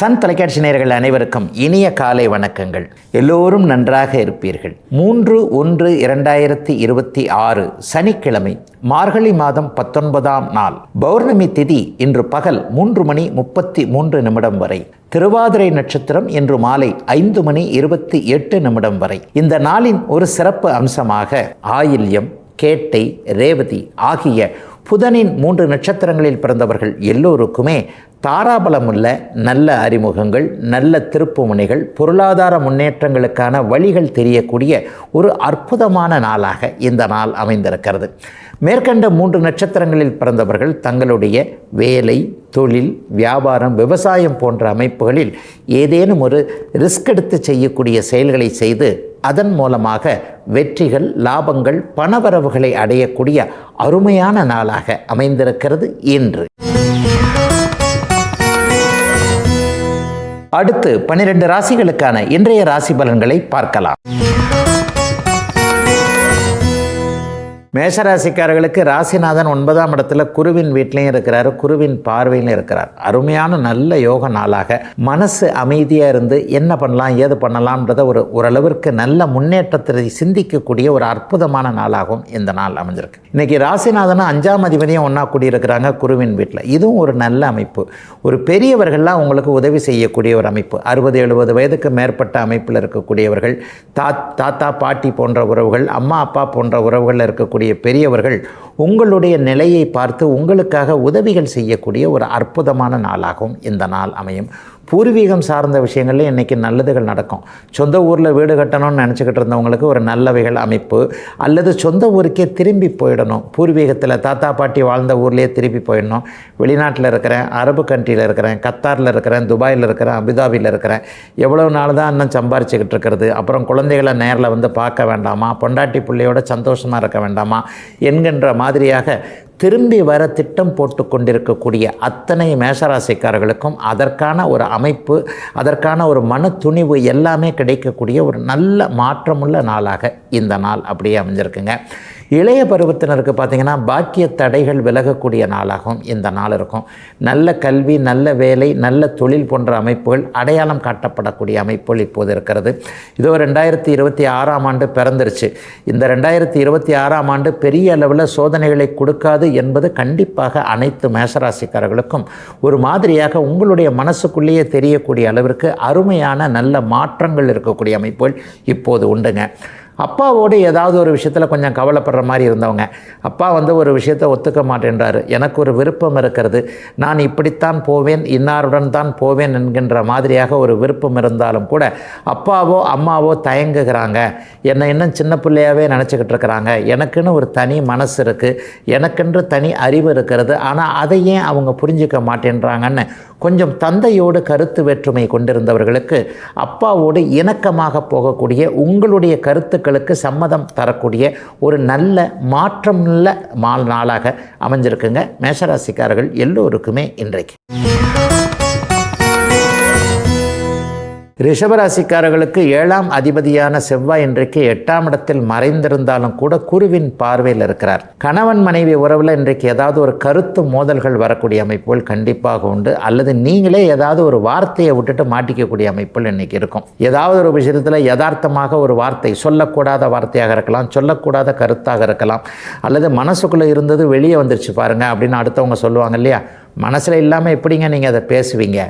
Sun தொலைக்காட்சி நேயர்கள் அனைவருக்கும் இனிய காலை வணக்கங்கள். எல்லோரும் நன்றாக இருப்பீர்கள். 3/1/2026 சனிக்கிழமை, மார்கழி மாதம் 19ஆம் நாள், பௌர்ணமி திதி இன்று பகல் 3:33 வரை, திருவாதிரை நட்சத்திரம் இன்று மாலை 5:28 வரை. இந்த நாளின் ஒரு சிறப்பு அம்சமாக ஆயில்யம், கேட்டை, ரேவதி ஆகிய புதனின் 3 நட்சத்திரங்களில் பிறந்தவர்கள் எல்லோருக்குமே தாராபலமுள்ள நல்ல அறிமுகங்கள், நல்ல திருப்புமுனைகள், பொருளாதார முன்னேற்றங்களுக்கான வழிகள் தெரியக்கூடிய ஒரு அற்புதமான நாளாக இந்த நாள் அமைந்திருக்கிறது. மேற்கண்ட 3 நட்சத்திரங்களில் பிறந்தவர்கள் தங்களுடைய வேலை, தொழில், வியாபாரம், விவசாயம் போன்ற அமைப்புகளில் ஏதேனும் ஒரு ரிஸ்க் எடுத்து செய்யக்கூடிய செயல்களை செய்து அதன் மூலமாக வெற்றிகள், லாபங்கள், பணவரவுகளை அடையக்கூடிய அருமையான நாளாக அமைந்திருக்கிறது இன்று. அடுத்து 12 ராசிகளுக்கான இன்றைய ராசி பலன்களை பார்க்கலாம். மேஷராசிக்காரர்களுக்கு ராசிநாதன் 9ஆம் இடத்துல குருவின் வீட்லையும் இருக்கிறார், குருவின் பார்வையிலும் இருக்கிறார். அருமையான நல்ல யோக நாளாக மனசு அமைதியாக இருந்து என்ன பண்ணலாம் ஏது பண்ணலாம்ன்றத ஓரளவிற்கு நல்ல முன்னேற்றத்தை சிந்திக்கக்கூடிய ஒரு அற்புதமான நாளாகவும் இந்த நாள் அமைஞ்சிருக்கு. இன்றைக்கி ராசிநாதனும் 5ஆம் அதிபதியும் ஒன்றா கூடியிருக்கிறாங்க குருவின் வீட்டில். இதுவும் ஒரு நல்ல அமைப்பு. ஒரு பெரியவர்கள்லாம் உங்களுக்கு உதவி செய்யக்கூடிய ஒரு அமைப்பு. 60-70 வயதுக்கு மேற்பட்ட அமைப்பில் இருக்கக்கூடியவர்கள், தாத்தா பாட்டி போன்ற உறவுகள், அம்மா அப்பா போன்ற உறவுகளில் இருக்கக்கூடிய பெரியவர்கள் உங்களுடைய நிலையை பார்த்து உங்களுக்காக உதவிகள் செய்யக்கூடிய ஒரு அற்புதமான நாளாகவும் இந்த நாள் அமையும். பூர்வீகம் சார்ந்த விஷயங்கள்ல இன்றைக்கி நல்லதுகள் நடக்கும். சொந்த ஊரில் வீடு கட்டணும்னு நினச்சிக்கிட்டு இருந்தவங்களுக்கு ஒரு நல்லவைகள் அமைப்பு, அல்லது சொந்த ஊருக்கே திரும்பி போயிடணும், பூர்வீகத்தில் தாத்தா பாட்டி வாழ்ந்த ஊர்லேயே திரும்பி போயிடணும், வெளிநாட்டில் இருக்கிறேன், அரபு கண்ட்ரியில் இருக்கிறேன், கத்தாரில் இருக்கிறேன், துபாயில் இருக்கிறேன், அபுதாபியில் இருக்கிறேன், எவ்வளவு நாள் தான் இன்னும் சம்பாரிச்சுக்கிட்டு இருக்கிறது, அப்புறம் குழந்தைகளை நேரில் வந்து பார்க்க வேண்டாமா, பொண்டாட்டி பிள்ளையோட சந்தோஷமாக இருக்க வேண்டாமா என்கின்ற மாதிரியாக திரும்பி வர திட்டம் போட்டு கொண்டிருக்கக்கூடிய அத்தனை மேஷராசிக்காரர்களுக்கும் அதற்கான ஒரு அமைப்பு, அதற்கான ஒரு மன துணிவு எல்லாமே கிடைக்கக்கூடிய ஒரு நல்ல மாற்றமுள்ள நாளாக இந்த நாள் அப்படியே அமைஞ்சிருக்குங்க. இளைய பருவத்தினருக்கு பார்த்திங்கன்னா பாக்கிய தடைகள் விலகக்கூடிய நாளாகவும் இந்த நாள் இருக்கும். நல்ல கல்வி, நல்ல வேலை, நல்ல தொழில் போன்ற அமைப்புகள் அடையாளம் காட்டப்படக்கூடிய அமைப்புகள் இப்போது இருக்கிறது. இதோ 2026ஆம் ஆண்டு பிறந்துருச்சு. இந்த 2026ஆம் ஆண்டு பெரிய அளவில் சோதனைகளை கொடுக்காது என்பது கண்டிப்பாக அனைத்து மேஷராசிக்காரர்களுக்கும் ஒரு மாதிரியாக உங்களுடைய மனசுக்குள்ளேயே தெரியக்கூடிய அளவிற்கு அருமையான நல்ல மாற்றங்கள் இருக்கக்கூடிய அமைப்புகள் இப்போது உண்டுங்க. அப்பாவோடு ஏதாவது ஒரு விஷயத்தில் கொஞ்சம் கவலைப்படுற மாதிரி இருந்தவங்க, அப்பா ஒரு விஷயத்தை ஒத்துக்க மாட்டேன்றாரு, எனக்கு ஒரு விருப்பம் இருக்கிறது, நான் இப்படித்தான் போவேன், இன்னாருடன் தான் போவேன் என்கின்ற மாதிரியாக ஒரு விருப்பம் இருந்தாலும் கூட அப்பாவோ அம்மாவோ தயங்குகிறாங்க, என்னை இன்னும் சின்ன பிள்ளையாகவே நினச்சிக்கிட்டு இருக்கிறாங்க, எனக்குன்னு ஒரு தனி மனசு இருக்குது, எனக்கென்று தனி அறிவு இருக்கிறது, ஆனால் அதை ஏன் அவங்க புரிஞ்சிக்க மாட்டேன்றாங்கன்னு கொஞ்சம் தந்தையோடு கருத்து வேற்றுமை கொண்டிருந்தவர்களுக்கு அப்பாவோடு இணக்கமாக போகக்கூடிய, உங்களுடைய கருத்துக்களுக்கு சம்மதம் தரக்கூடிய ஒரு நல்ல மாற்றமுள்ள நாளாக அமைஞ்சிருக்குங்க மேஷராசிக்காரர்கள் எல்லோருக்குமே இன்றைக்கு. ரிஷபராசிக்காரர்களுக்கு 7ஆம் அதிபதியான செவ்வாய் இன்றைக்கு 8ஆம் இடத்தில் மறைந்திருந்தாலும் கூட குருவின் பார்வையில் இருக்கிறார். கணவன் மனைவி உறவில் இன்றைக்கு ஏதாவது ஒரு கருத்து மோதல்கள் வரக்கூடிய அமைப்புகள் கண்டிப்பாக உண்டு, அல்லது நீங்களே ஏதாவது ஒரு வார்த்தையை விட்டுட்டு மாட்டிக்கக்கூடிய அமைப்புகள் இன்றைக்கி இருக்கும். ஏதாவது ஒரு விஷயத்தில் யதார்த்தமாக ஒரு வார்த்தை, சொல்லக்கூடாத வார்த்தையாக இருக்கலாம், சொல்லக்கூடாத கருத்தாக இருக்கலாம், அல்லது மனசுக்குள்ளே இருந்தது வெளியே வந்துருச்சு பாருங்கள் அப்படின்னு அடுத்தவங்க சொல்லுவாங்க இல்லையா, மனசில் இல்லாமல் எப்படிங்க நீங்கள் அதை பேசுவீங்க,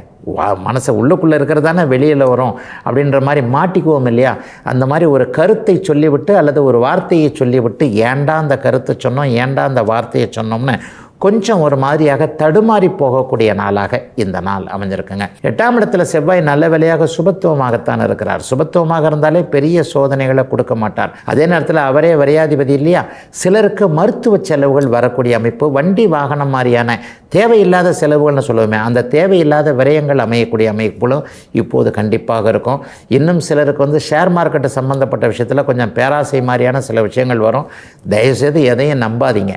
மனசை உள்ளுக்குள்ளே இருக்கிறதானே வெளியில் வரும் அப்படின்ற மாதிரி மாட்டிக்குவோம் இல்லையா. அந்த மாதிரி ஒரு கருத்தை சொல்லிவிட்டு அல்லது ஒரு வார்த்தையை சொல்லிவிட்டு ஏண்டா அந்த கருத்தை சொன்னோம், ஏண்டா அந்த வார்த்தையை சொன்னோம்னு கொஞ்சம் ஒரு மாதிரியாக தடுமாறி போகக்கூடிய நாளாக இந்த நாள் அமைஞ்சிருக்குங்க. 8ஆம் இடத்துல செவ்வாய் நல்ல வேலையாக சுபத்துவமாகத்தான் இருக்கிறார். சுபத்துவமாக இருந்தாலே பெரிய சோதனைகளை கொடுக்க மாட்டார். அதே நேரத்தில் அவரே வரையாதிபதி இல்லையா. சிலருக்கு மருத்துவ செலவுகள் வரக்கூடிய அமைப்பு, வண்டி வாகனம் மாதிரியான தேவையில்லாத செலவுகள்னு சொல்லுவோமே, அந்த தேவையில்லாத விரயங்கள் அமையக்கூடிய அமைப்புகளும் இப்போது கண்டிப்பாக இருக்கும். இன்னும் சிலருக்கு ஷேர் மார்க்கெட்டு சம்மந்தப்பட்ட விஷயத்தில் கொஞ்சம் பேராசை மாதிரியான சில விஷயங்கள் வரும். தயவுசெய்து எதையும் நம்பாதீங்க.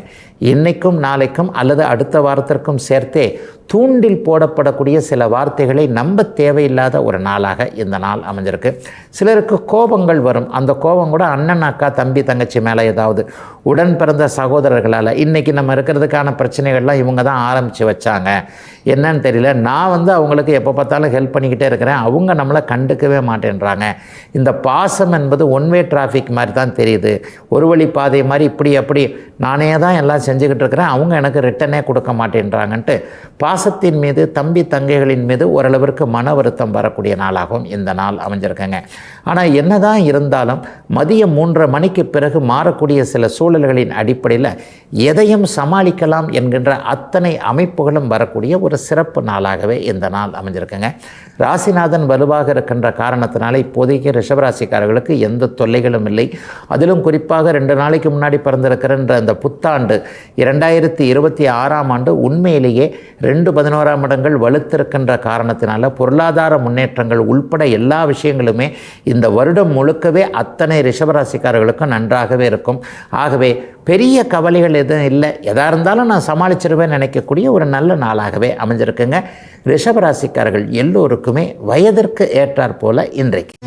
இன்றைக்கும் நாளைக்கும் அல்லது அடுத்த வாரத்திற்கும் சேர்த்தே தூண்டில் போடப்படக்கூடிய சில வார்த்தைகளை நம்ப தேவையில்லாத ஒரு நாளாக இந்த நாள் அமைஞ்சிருக்கு. சிலருக்கு கோபங்கள் வரும். அந்த கோபம் கூட அண்ணன் அக்கா தம்பி தங்கச்சி மேலே, ஏதாவது உடன் பிறந்த சகோதரர்களால். இன்றைக்கி நம்ம இருக்கிறதுக்கான பிரச்சனைகள்லாம் இவங்க தான் ஆரம்பித்து வச்சாங்க, என்னன்னு தெரியல. நான் அவங்களுக்கு எப்போ பார்த்தாலும் ஹெல்ப் பண்ணிக்கிட்டே இருக்கிறேன், அவங்க நம்மளை கண்டுக்கவே மாட்டேன்றாங்க. இந்த பாசம் என்பது ஒன்வே டிராஃபிக் மாதிரி தான் தெரியுது, ஒரு வழி பாதை மாதிரி. இப்படி அப்படி நானே தான் எல்லாம் செஞ்சுக்கிட்டு இருக்கிறேன், அவங்க எனக்கு ரிட்டனே கொடுக்க மாட்டேன்றாங்கன்ட்டு பாசத்தின் மீது, தம்பி தங்கைகளின் மீது ஓரளவிற்கு மன வருத்தம் வரக்கூடிய நாளாகவும் இந்த நாள் அமைஞ்சிருக்கேங்க. ஆனால் என்ன தான் இருந்தாலும் மதியம் 3:30 மணிக்கு பிறகு மாறக்கூடிய சில சூழல்களின் அடிப்படையில் எதையும் சமாளிக்கலாம் என்கின்ற அத்தனை அமைப்புகளும் வரக்கூடிய ஒரு சிறப்பு நாளாகவே இந்த நாள் அமைஞ்சிருக்குங்க. ராசிநாதன் வலுவாக இருக்கின்ற காரணத்தினால இப்போதைக்கு ரிஷபராசிக்காரர்களுக்கு எந்த தொல்லைகளும் இல்லை. அதிலும் குறிப்பாக 2 நாளைக்கு முன்னாடி பிறந்திருக்கிற அந்த புத்தாண்டு 2026ஆம் ஆண்டு உண்மையிலேயே 2-11ஆம் இடங்கள் வலுத்திருக்கின்ற காரணத்தினால பொருளாதார முன்னேற்றங்கள் உள்பட எல்லா விஷயங்களுமே இந்த வருடம் முழுக்கவே அத்தனை ரிஷபராசிக்காரர்களுக்கும் நன்றாகவே இருக்கும். ஆகவே பெரிய கவலைகள் எதுவும் இல்லை, எதாக இருந்தாலும் நான் சமாளிச்சிருவேன் நினைக்கக்கூடிய ஒரு நல்ல நாளாகவே அமைஞ்சிருக்குங்க. ரிஷபராசிக்காரர்கள் எல்லோருக்குமே வயதிற்கு ஏற்றாற் போல இன்றைக்கு.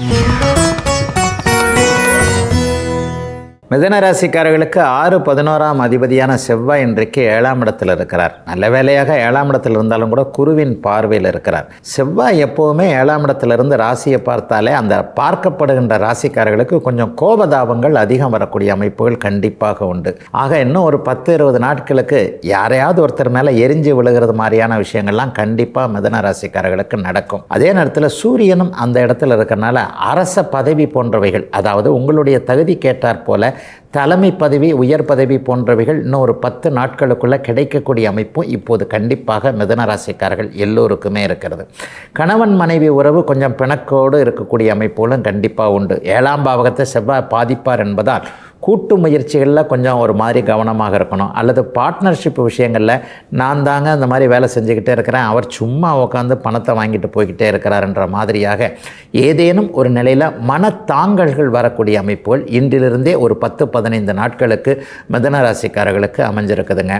மிதனராசிக்காரர்களுக்கு 6-11ஆம் அதிபதியான செவ்வாய் இன்றைக்கு 7ஆம் இடத்தில் இருக்கிறார். நல்ல வேலையாக 7ஆம் இடத்தில் இருந்தாலும் கூட குருவின் பார்வையில் இருக்கிறார். செவ்வாய் எப்போவுமே 7ஆம் இடத்திலிருந்து ராசியை பார்த்தாலே அந்த பார்க்கப்படுகின்ற ராசிக்காரர்களுக்கு கொஞ்சம் கோபதாபங்கள் அதிகம் வரக்கூடிய அமைப்புகள் கண்டிப்பாக உண்டு. ஆக இன்னும் ஒரு 10-20 நாட்களுக்கு யாரையாவது ஒருத்தர் மேலே எரிஞ்சு விழுகிறது மாதிரியான விஷயங்கள்லாம் கண்டிப்பாக மிதன ராசிக்காரர்களுக்கு நடக்கும். அதே நேரத்தில் சூரியனும் அந்த இடத்துல இருக்கிறனால அரச பதவி போன்றவைகள், அதாவது உங்களுடைய தகுதி கேட்டார் போல தலைமை பதவி, உயர் பதவி போன்றவைகள் இன்னும் ஒரு 10 நாட்களுக்குள்ளே கிடைக்கக்கூடிய அமைப்பும் இப்போது கண்டிப்பாக மிதுன ராசிக்காரர்கள் எல்லோருக்குமே இருக்கிறது. கணவன் மனைவி உறவு கொஞ்சம் பிணக்கோடு இருக்கக்கூடிய அமைப்புகளும் கண்டிப்பாக உண்டு. 7ஆம் பாவகத்தை செவ்வாய் பாதிப்பார் என்பதால் கூட்டு முயற்சிகளில் கொஞ்சம் ஒரு மாதிரி கவனமாக இருக்கணும். அல்லது பார்ட்னர்ஷிப் விஷயங்களில் நான் தாங்க அந்த மாதிரி வேலை செஞ்சுக்கிட்டே இருக்கிறேன், அவர் சும்மா உட்காந்து பணத்தை வாங்கிட்டு போய்கிட்டே இருக்கிறாருன்ற மாதிரியாக ஏதேனும் ஒரு நிலையில் மனத்தாங்கல்கள் வரக்கூடிய அமைப்புகள் இன்றிலிருந்தே ஒரு 10-15 நாட்களுக்கு மிதுன ராசிக்காரர்களுக்கு அமைஞ்சிருக்குதுங்க.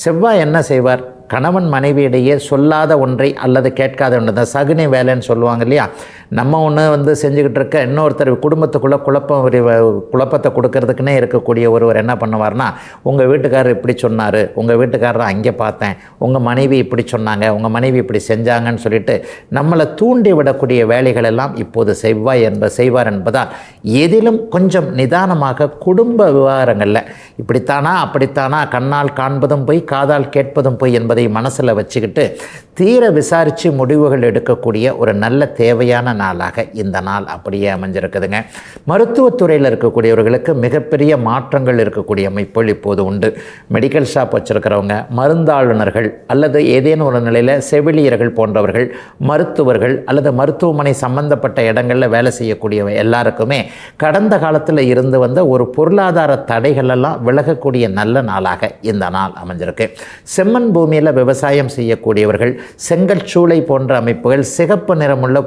செவ்வாய் என்ன செய்வார்? கணவன் மனைவியிடையே சொல்லாத ஒன்றை அல்லது கேட்காத ஒன்று, இந்த சகுனி வேலைன்னு சொல்லுவாங்க இல்லையா, நம்ம ஒன்று செஞ்சுக்கிட்டு இருக்க இன்னொருத்தர் குடும்பத்துக்குள்ளே குழப்பத்தை கொடுக்கறதுக்குன்னே இருக்கக்கூடிய ஒருவர் என்ன பண்ணுவார்னா, உங்கள் வீட்டுக்காரர் இப்படி சொன்னார், உங்கள் வீட்டுக்காரரை அங்கே பார்த்தேன், உங்கள் மனைவி இப்படி சொன்னாங்க, உங்கள் மனைவி இப்படி செஞ்சாங்கன்னு சொல்லிட்டு நம்மளை தூண்டி விடக்கூடிய வேலைகள் எல்லாம் இப்போது செய்வார் என்பதால் எதிலும் கொஞ்சம் நிதானமாக குடும்ப விவகாரங்களில் இப்படித்தானா அப்படித்தானா, கண்ணால் காண்பதும் போய் காதால் கேட்பதும் போய் என்பதை மனசில் வச்சுக்கிட்டு தீர விசாரித்து முடிவுகள் எடுக்கக்கூடிய ஒரு நல்ல தேவையான நாளாக இந்த நாள் அப்படியே அமைஞ்சிருக்குதுங்க. மருத்துவத்துறையில் இருக்கக்கூடியவர்களுக்கு மிகப்பெரிய மாற்றங்கள் இருக்கக்கூடிய அமைப்புகள் இப்போது உண்டு. மெடிக்கல் ஷாப் வச்சுருக்கிறவங்க, மருந்தாளுநர்கள் அல்லது ஏதேனும் ஒரு நிலையில் செவிலியர்கள் போன்றவர்கள், மருத்துவர்கள் அல்லது மருத்துவமனை சம்பந்தப்பட்ட இடங்களில் வேலை செய்யக்கூடியவ எல்லாருக்குமே கடந்த காலத்தில் இருந்து வந்த ஒரு பொருளாதார தடைகளெல்லாம் விலகக்கூடிய நல்ல நாளாக இந்த நாள் அமைஞ்சிருக்கு. செம்மண் பூமியில் விவசாயம் செய்யக்கூடியவர்கள், செங்கல் சூளை போன்ற அமைப்புகள், சிகப்பு நிறமுள்ள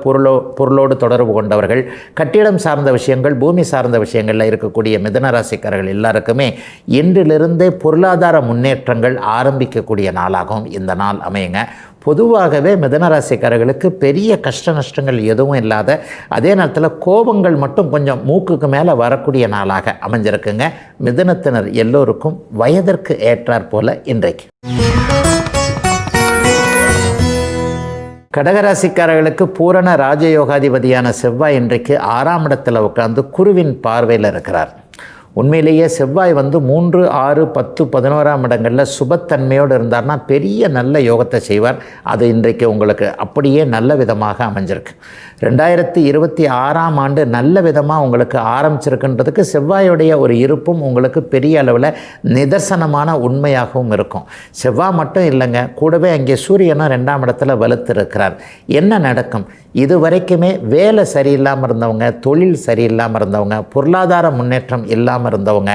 பொருளோடு தொடர்பு கொண்டவர்கள், கட்டிடம் சார்ந்த விஷயங்கள், பூமி சார்ந்த விஷயங்களில் இருக்கக்கூடிய மிதுன ராசிக்காரர்கள் எல்லாருக்குமே இன்றிலிருந்தே பொருளாதார முன்னேற்றங்கள் ஆரம்பிக்கக்கூடிய நாளாகவும் இந்த நாள் அமையுங்க. பொதுவாகவே மிதுன ராசிக்காரர்களுக்கு பெரிய கஷ்ட நஷ்டங்கள் எதுவும் இல்லாத, அதே நேரத்தில் கோபங்கள் மட்டும் கொஞ்சம் மூக்குக்கு மேலே வரக்கூடிய நாளாக அமைஞ்சிருக்குங்க. மிதுனத்தினர் எல்லோருக்கும் வயதிற்கு ஏற்றாற் போல இன்றைக்கு. கடகராசிக்காரர்களுக்கு பூரண ராஜயோகாதிபதியான செவ்வாய் இன்றைக்கு 6ஆம் இடத்தில் உட்கார்ந்து குருவின் பார்வையில் இருக்கிறார். உண்மையிலேயே செவ்வாய் 3, 6, 10, 11ஆம் இடங்களில் சுபத்தன்மையோடு இருந்தார்னா பெரிய நல்ல யோகத்தை செய்வார். அது இன்றைக்கு உங்களுக்கு அப்படியே நல்ல விதமாக அமைஞ்சிருக்கு. 2026ஆம் ஆண்டு நல்ல விதமாக உங்களுக்கு ஆரம்பிச்சிருக்குன்றதுக்கு செவ்வாயுடைய ஒரு இருப்பும் உங்களுக்கு பெரிய அளவில் நிதர்சனமான உண்மையாகவும் இருக்கும். செவ்வாய் மட்டும் இல்லைங்க, கூடவே அங்கே சூரியனும் 2ஆம் இடத்துல வலுத்திருக்கிறார். என்ன நடக்கும்? இது வரைக்குமே வேலை சரியில்லாமல் இருந்தவங்க, தொழில் சரியில்லாமல் இருந்தவங்க, பொருளாதார முன்னேற்றம் இல்லாமல் இருந்தவங்க,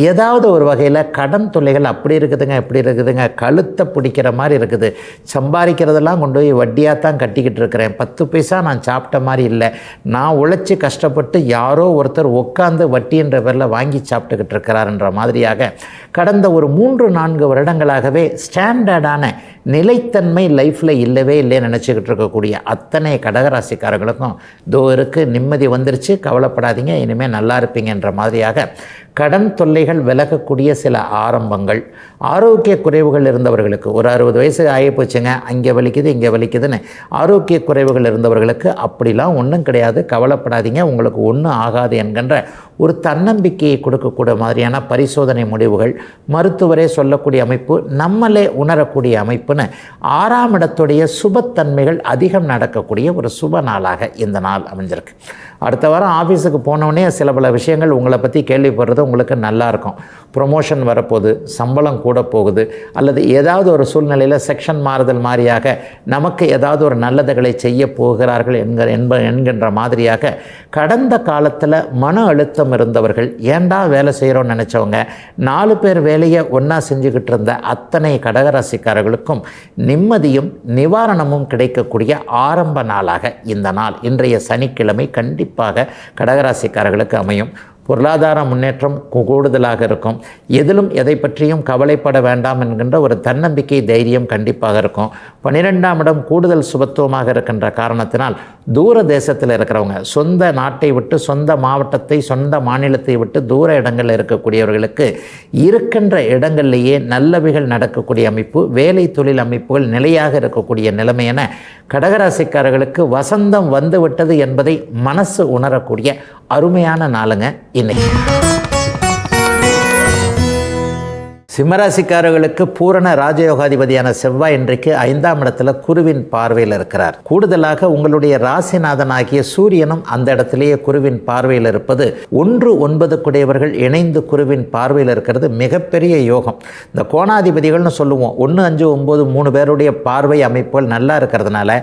ஏதாவது ஒரு வகையில் கடன் தொல்லைகள் அப்படி இருக்குதுங்க இப்படி இருக்குதுங்க, கழுத்தை பிடிக்கிற மாதிரி இருக்குது, சம்பாதிக்கிறதெல்லாம் கொண்டு போய் வட்டியாக தான் கட்டிக்கிட்டு இருக்கிறேன், 10 பைசா நான் சாப்பிட்ட மாதிரி இல்லை, நான் உழைச்சி கஷ்டப்பட்டு யாரோ ஒருத்தர் உட்காந்து வட்டின்ற பேரில் வாங்கி சாப்பிட்டுக்கிட்டு இருக்கிறாருன்ற மாதிரியாக கடந்த ஒரு 3-4 வருடங்களாகவே ஸ்டாண்டர்டான நிலைத்தன்மை லைஃப்பில் இல்லவே இல்லைன்னு நினச்சிக்கிட்டு இருக்கக்கூடிய அத்தனை கடகராசிக்காரர்களுக்கும் தோ இருக்குது, நிம்மதி வந்துருச்சு, கவலைப்படாதீங்க, இனிமேல் நல்லா இருப்பீங்கன்ற மாதிரியாக கடன் தொல்லைகள் விலகக்கூடிய சில ஆரம்பங்கள், ஆரோக்கிய குறைவுகள் இருந்தவர்களுக்கு ஒரு 60 வயசு ஆகிப்போச்சுங்க, அங்கே வலிக்குது இங்கே வலிக்குதுன்னு ஆரோக்கிய குறைவுகள் இருந்தவர்களுக்கு அப்படிலாம் ஒன்றும் கிடையாது, கவலைப்படாதீங்க, உங்களுக்கு ஒன்றும் ஆகாது என்கின்ற ஒரு தன்னம்பிக்கையை கொடுக்கக்கூடிய மாதிரியான பரிசோதனை முடிவுகள், மருத்துவரே சொல்லக்கூடிய அமைப்பு, நம்மளே உணரக்கூடிய அமைப்புன்னு 6ஆம் இடத்துடைய சுபத்தன்மைகள் அதிகம் நடக்கக்கூடிய ஒரு சுப நாளாக இந்த நாள் அமைஞ்சிருக்கு. அடுத்த வாரம் ஆஃபீஸுக்கு போனோடனே சில பல விஷயங்கள் உங்களை பற்றி கேள்விப்படுறது உங்களுக்கு நல்லாயிருக்கும். ப்ரொமோஷன் வரப்போகுது, சம்பளம் கூட போகுது, அல்லது ஏதாவது ஒரு சூழ்நிலையில் செக்ஷன் மாறுதல் மாதிரியாக நமக்கு ஏதாவது ஒரு நல்லதுகளை செய்ய போகிறார்கள் என்கின்ற மாதிரியாக கடந்த காலத்தில் மன அழுத்தம் இருந்தவர்கள், ஏண்டா வேலை செய்கிறோன்னு நினச்சவங்க, 4 பேர் வேலையை ஒன்றா செஞ்சுக்கிட்டு இருந்த அத்தனை கடகராசிக்காரர்களுக்கும் நிம்மதியும் நிவாரணமும் கிடைக்கக்கூடிய ஆரம்ப நாளாக இந்த நாள் இன்றைய சனிக்கிழமை கண்டிப்பாக கடகராசிக்காரர்களுக்கு அமையும். பொருளாதார முன்னேற்றம் கூடுதலாக இருக்கும். எதிலும் எதை பற்றியும் கவலைப்பட வேண்டாம் என்கின்ற ஒரு தன்னம்பிக்கை, தைரியம் கண்டிப்பாக இருக்கும். 12ஆம் இடம் கூடுதல் சுபத்துவமாக இருக்கின்ற காரணத்தினால் தூர தேசத்தில் இருக்கிறவங்க, சொந்த நாட்டை விட்டு, சொந்த மாவட்டத்தை, சொந்த மாநிலத்தை விட்டு தூர இடங்களில் இருக்கக்கூடியவர்களுக்கு இருக்கின்ற இடங்களிலேயே நல்லவைகள் நடக்கக்கூடிய அமைப்பு, வேலை தொழில் அமைப்புகள் நிலையாக இருக்கக்கூடிய நிலைமை என கடகராசிக்காரர்களுக்கு வசந்தம் வந்துவிட்டது என்பதை மனசு உணரக்கூடிய அருமையான நாளுங்க இன்னைக்கு. சிம்மராசிக்காரர்களுக்கு பூரண ராஜயோகாதிபதியான செவ்வாய் இன்றைக்கு 5ஆம் இடத்துல குருவின் பார்வையில் இருக்கிறார். கூடுதலாக உங்களுடைய ராசிநாதனாகிய சூரியனும் அந்த இடத்திலேயே குருவின் பார்வையில் இருப்பது, 1-9 குடையவர்கள் இணைந்து குருவின் பார்வையில் இருக்கிறது மிகப்பெரிய யோகம். இந்த கோணாதிபதிகள்னு சொல்லுவோம், 1-5-9 3 பேருடைய பார்வை அமைப்புகள் நல்லா இருக்கிறதுனால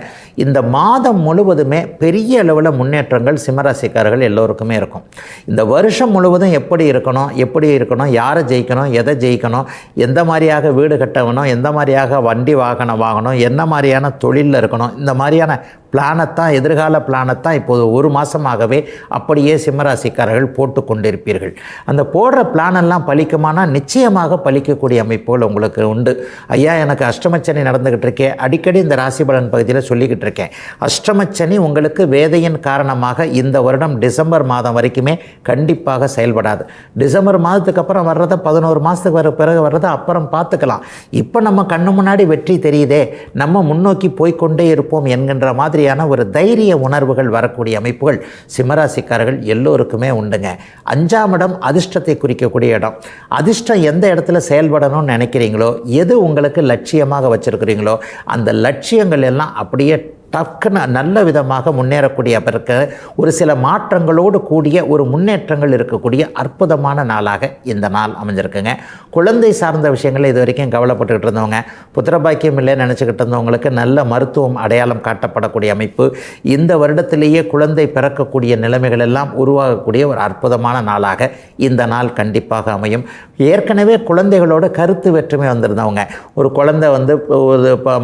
இந்த மாதம் முழுவதுமே பெரிய அளவில் முன்னேற்றங்கள் சிம்மராசிக்காரர்கள் எல்லோருக்குமே இருக்கும். இந்த வருஷம் முழுவதும் எப்படி இருக்கணும், யாரை ஜெயிக்கணும், எதை ஜெயிக்கணும், எந்த மாதிரியாக வீடு கட்டணும், எந்த மாதிரியாக வண்டி வாங்கணும், என்ன மாதிரியான தொழிலில் இருக்கணும், இந்த மாதிரியான பிளானத்தான், எதிர்கால பிளானத்தான் இப்போது 1 மாதமாகவே அப்படியே சிம்மராசிக்காரர்கள் போட்டு கொண்டிருப்பீர்கள். அந்த போடுற பிளானெல்லாம் பலிக்குமானால் நிச்சயமாக பலிக்கக்கூடிய அமைப்புகள் உங்களுக்கு உண்டு. ஐயா, எனக்கு அஷ்டமச்சனி நடந்துக்கிட்டு இருக்கேன், அடிக்கடி இந்த ராசிபலன் பகுதியில் சொல்லிக்கிட்டு இருக்கேன். அஷ்டமச்சனி உங்களுக்கு வேதையின் காரணமாக இந்த வருடம் டிசம்பர் மாதம் வரைக்குமே கண்டிப்பாக செயல்படாது. டிசம்பர் மாதத்துக்கு அப்புறம் வர்றதை 11 மாதத்துக்கு பிறகு வர்றதை அப்புறம் பார்த்துக்கலாம். இப்போ நம்ம கண்ணு முன்னாடி வெற்றி தெரியுதே, நம்ம முன்னோக்கி போய்கொண்டே இருப்போம் என்கின்ற மாதிரி ஒரு தைரிய உணர்வுகள் வரக்கூடிய அமைப்புகள் சிம்மராசிக்காரர்கள் எல்லோருக்குமே உண்டுங்க. 5ஆம் இடம் அதிர்ஷ்டத்தை குறிக்கக்கூடிய இடம். அதிர்ஷ்டம் எந்த இடத்துல செயல்படணும்னு நினைக்கிறீங்களோ, எது உங்களுக்கு லட்சியமாக வச்சிருக்கிறீங்களோ, அந்த லட்சியங்கள் எல்லாம் அப்படியே டக்குன்னு நல்ல விதமாக முன்னேறக்கூடிய பிறகு ஒரு சில மாற்றங்களோடு கூடிய ஒரு முன்னேற்றங்கள் இருக்கக்கூடிய அற்புதமான நாளாக இந்த நாள் அமைஞ்சிருக்குங்க. குழந்தை சார்ந்த விஷயங்கள் இது வரைக்கும் கவலைப்பட்டுக்கிட்டு இருந்தவங்க, புத்திரபாக்கியம் இல்லைன்னு நினச்சிக்கிட்டு இருந்தவங்களுக்கு நல்ல மருத்துவம் அடையாளம் காட்டப்படக்கூடிய அமைப்பு, இந்த வருடத்திலேயே குழந்தை பிறக்கக்கூடிய நிலைமைகள் எல்லாம் உருவாகக்கூடிய ஒரு அற்புதமான நாளாக இந்த நாள் கண்டிப்பாக அமையும். ஏற்கனவே குழந்தைகளோட கருத்து வேற்றுமை வந்திருந்தவங்க, ஒரு குழந்தை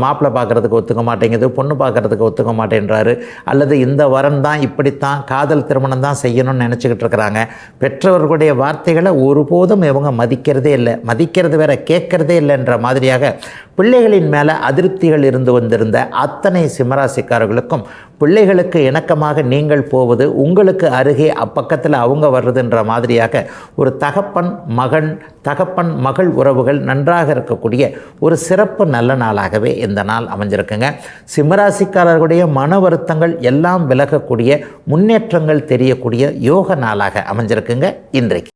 மாப்பிள்ளை பார்க்குறதுக்கு ஒத்துக்க மாட்டேங்குது, பொண்ணு பார்க்குறதுக்கு ஒத்துக்க மாட்டேன்றாரு, அல்லது இந்த வரன் தான் இப்படித்தான் காதல் திருமணம் தான் செய்யணும்னு நினச்சிக்கிட்டு இருக்கிறாங்க. பெற்றவர்களுடைய வார்த்தைகளை ஒருபோதும் இவங்க மதிக்கிறதே இல்லை, மதிக்கிறது வேற கேட்கறதே இல்லைன்ற மாதிரியாக பிள்ளைகளின் மேலே அதிருப்திகள் இருந்து வந்திருந்த அத்தனை சிம்மராசிக்காரர்களுக்கும் பிள்ளைகளுக்கு இணக்கமாக நீங்கள் போவது, உங்களுக்கு அருகே அப்பக்கத்தில் அவங்க வர்றதுன்ற மாதிரியாக ஒரு தகப்பன் மகள் உறவுகள் நன்றாக இருக்கக்கூடிய ஒரு சிறப்பு நல்ல நாளாகவே இந்த நாள் அமைஞ்சிருக்குங்க. சிம்மராசிக்காரர்களுடைய மன வருத்தங்கள் எல்லாம் விலகக்கூடிய முன்னேற்றங்கள் தெரியக்கூடிய யோக நாளாக அமைஞ்சிருக்குங்க இன்றைக்கு.